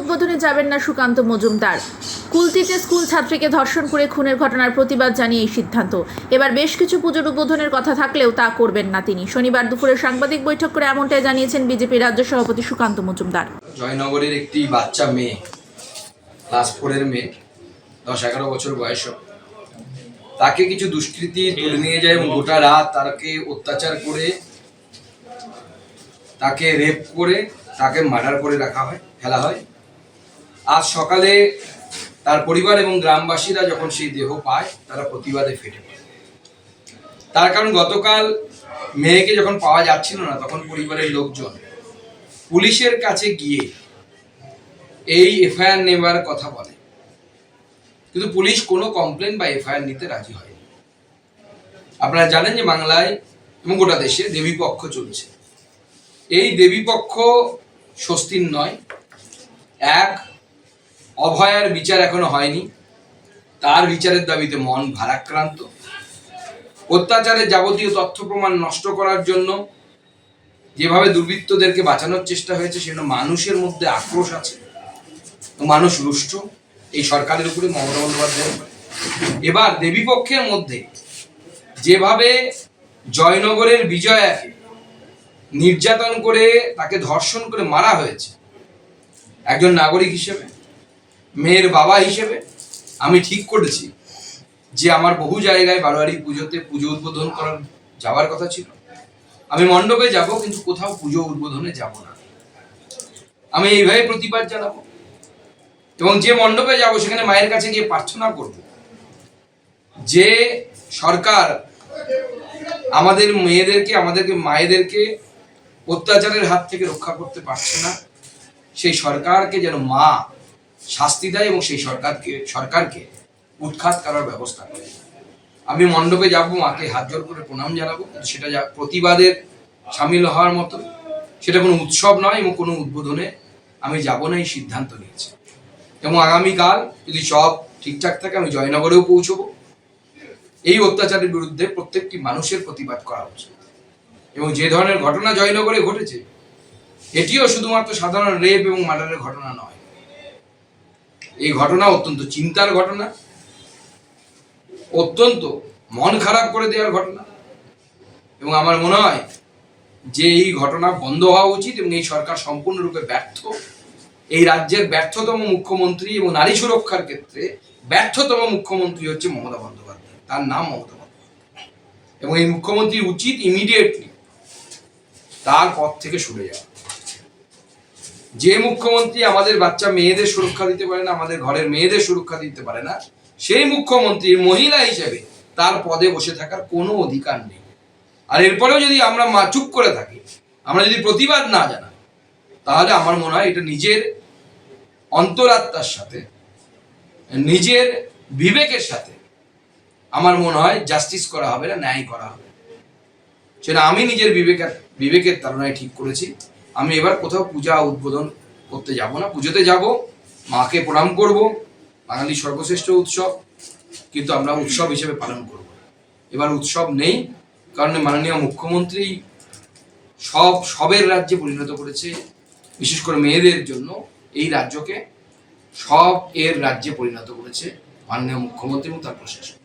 উদ্বোধনে যাবেন না সুকান্ত মজুমদার। কুলতিতে স্কুল ছাত্রীকে ধর্ষণ করে খুনের ঘটনার প্রতিবাদ জানিয়ে এই সিদ্ধান্ত। এবার বেশ কিছু পুজোর উদ্বোধনের কথা থাকলেও তা করবেন না তিনি। শনিবার দুপুরে সাংবাদিক বৈঠক করে এমনটাই জানিয়েছেন বিজেপি রাজ্য সভাপতি সুকান্ত মজুমদার। জয়নগরের একটি বাচ্চা মেয়ে, ক্লাস 4-এর মেয়ে, 10-11 বছর বয়স, তাকে কিছু দুষ্কৃতী তুলে নিয়ে যায় এবং গোটা রাত তাকে অত্যাচার করে, তাকে রেপ করে, তাকে মার্ডার করে ফেলা হয়। আজ সকালে তার পরিবার এবং গ্রামবাসীরা যখন সেই দেহ পায়, তারা প্রতিবাদে ফেটে পড়ে। তার কারণ, গতকাল মেয়েকে যখন পাওয়া যাচ্ছিল না, তখন পরিবারের লোকজন পুলিশের কাছে গিয়ে এই এফআইআর নেবার কথা বলে, কিন্তু পুলিশ কোনো কমপ্লেন বা এফআইআর নিতে রাজি হয়নি। আপনারা জানেন যে বাংলায় এবং গোটা দেশে দেবীপক্ষ চলছে। এই দেবীপক্ষ স্বস্তির নয়। এক, অভয়ার বিচার এখনো হয়নি, তার বিচারের দাবিতে মন ভারাক্রান্ত। অত্যাচারের যাবতীয় তথ্য প্রমাণ নষ্ট করার জন্য যেভাবে দুর্বৃত্তদেরকে বাঁচানোর চেষ্টা হয়েছে, সেজন্য মানুষের মধ্যে আক্রোশ আছে, মানুষ রুষ্ট এই সরকারের উপরে, মমতা বন্দ্যোপাধ্যায়ের উপরে। এবার দেবীপক্ষের মধ্যে যেভাবে জয়নগরের বিজয়াকে নির্যাতন করে, তাকে ধর্ষণ করে মারা হয়েছে, একজন নাগরিক হিসেবে, মেয়ের বাবা হিসেবে আমি ঠিক করেছি যে আমার বহু জায়গায় বারোয়ারি পুজোতে পুজো উদ্বোধন করার যাওয়ার কথা ছিল। আমি মণ্ডপে যাব, কিন্তু কোথাও পুজো উদ্বোধনে যাব না। আমি এইভাবে প্রতিবাদ জানাবো এবং যে মণ্ডপে যাব সেখানে মায়ের কাছে গিয়ে প্রার্থনা করব যে সরকার আমাদের মেয়েদেরকে, আমাদেরকে মায়েদেরকে অত্যাচারের হাত থেকে রক্ষা করতে পারছে না, সেই সরকারকে যেন মা শাস্তি দেয় এবং সেই সরকারকে উৎখাত করার ব্যবস্থা করে। আমি মণ্ডপে যাব, মাকে হাত জোর করে প্রণাম জানাবো, সেটা প্রতিবাদের সামিল হওয়ার মতো, সেটা কোনো উৎসব নয় এবং কোনো উদ্বোধনে আমি যাব না, এই সিদ্ধান্ত নিয়েছি। এবং আগামীকাল যদি সব ঠিকঠাক থাকে, আমি জয়নগরেও পৌঁছবো। এই অত্যাচারের বিরুদ্ধে প্রত্যেকটি মানুষের প্রতিবাদ করা উচিত। এবং যে ধরনের ঘটনা জয়নগরে ঘটেছে, এটিও শুধুমাত্র সাধারণ রেপ এবং মার্ডারের ঘটনা নয়। এই ঘটনা অত্যন্ত চিন্তার ঘটনা, অত্যন্ত মন খারাপ করে দেওয়ার ঘটনা। এবং আমার মনে হয় যে এই ঘটনা বন্ধ হওয়া উচিত এবং এই সরকার সম্পূর্ণরূপে ব্যর্থ। এই রাজ্যের ব্যর্থতম মুখ্যমন্ত্রী এবং নারী সুরক্ষার ক্ষেত্রে ব্যর্থতম মুখ্যমন্ত্রী হচ্ছে মমতা বন্দ্যোপাধ্যায়। তার নাম মমতা বন্দ্যোপাধ্যায়। এবং এই মুখ্যমন্ত্রী উচিত ইমিডিয়েটলি তার পদ থেকে সরে যাওয়া। যে মুখ্যমন্ত্রী আমাদের বাচ্চা মেয়েদের সুরক্ষা দিতে পারে না, আমাদের ঘরের মেয়েদের সুরক্ষা দিতে পারে না, সেই মুখ্যমন্ত্রীর মহিলা হিসেবে তার পদে বসে থাকার কোনো অধিকার নেই। আর এরপরেও যদি আমরা চুপ করে থাকি, আমরা যদি প্রতিবাদ না জানাই, তাহলে আমার মনে হয় এটা নিজের অন্তরাত্মার সাথে, নিজের বিবেকের সাথে আমার মনে হয় জাস্টিস করা হবে না, ন্যায় করা হবে। সেটা আমি নিজের বিবেকের তাড়নায় ঠিক করেছি। আমি এবার কোথাও পূজা উদ্বোধন করতে যাব না। পুজোতে যাব, মাকে প্রণাম করব, বাঙালির সর্বশ্রেষ্ঠ উৎসব, কিন্তু আমরা উৎসব হিসেবে পালন করব। এবার উৎসব নেই, কারণ মাননীয় মুখ্যমন্ত্রী সবের রাজ্যে পরিণত করেছে, বিশেষ করে মেয়েদের জন্য এই রাজ্যকে সব এর রাজ্যে পরিণত করেছে মাননীয় মুখ্যমন্ত্রী এবং তার প্রশাসন।